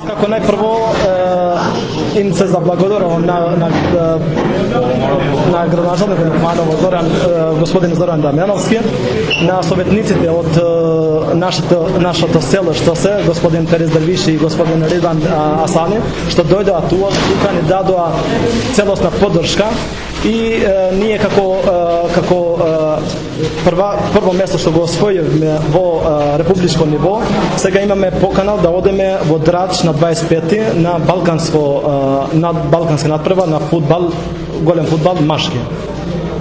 Како најпрво им се заблагодарувам на градоначалникот на Куманово господин Зоран Дамјановски, на советниците од нашето село се господин Терез Дервиши и господин Ридан Асани, што дојдоа тука ни дадоа целосна поддршка и ние како прво место што го освоивме во републичко ниво, сега имаме покана да одеме во Драч на 25-ти на балканска надпревар на фудбал, голем фудбал машки.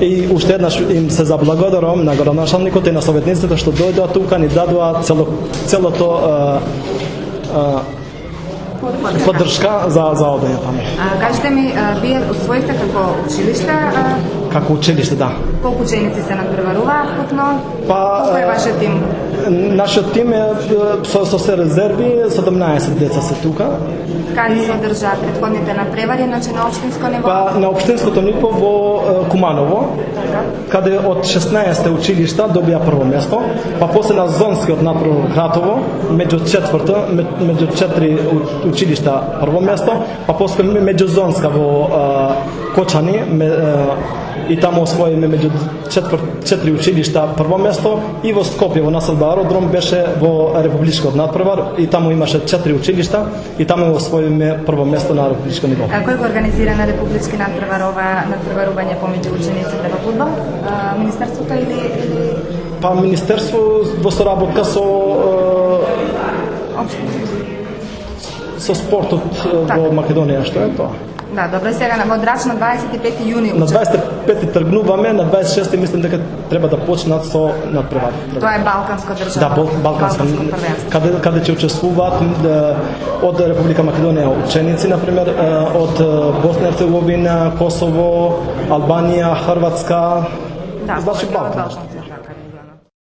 И уште еднаш им се заблагодарувам на градоначалникот и на советниците што дојдоа тука, ни дадоа целото поддршка за одење таму. Кажете ми, вие освоихте како училиште? Како училиште, да. Колку ученици се надпреваруваат вкупно? Колку е вашиот тим? Нашиот тим е со се резерви, 17 деца се тука. Каде се одржаат претходните надпревари, значи на општинско ниво? На општинското ниво во Куманово, каде од 16 училишта добија прво место, па после на зонскиот надпревар Гратово, меѓу 4 училишта прво место, па после меѓузонска во Кочани и таму освоиме меѓу 4 училишта прво место, и во Скопје во населба Аеродром беше во републичкиот надпревар и таму имаше 4 училишта и таму освоиме прво место на републичко ниво. Како е организирана републички надпревар, надпреварување помеѓу учениците во фудбал? Министерството или Па министерство во соработка со спортот во Македонија, што е тоа? Да, добро, сега во Драч на 25 јуни. На 25 тргнуваме, на 26 мислам дека треба да почнат со надпревар. Тоа е балканско држава. Да, балканско првенство. Каде ќе учествуваат од Република Македонија ученици, например, од Босна и Херцеговина, Косово, Албанија, Хрватска. Да, значи Балкан.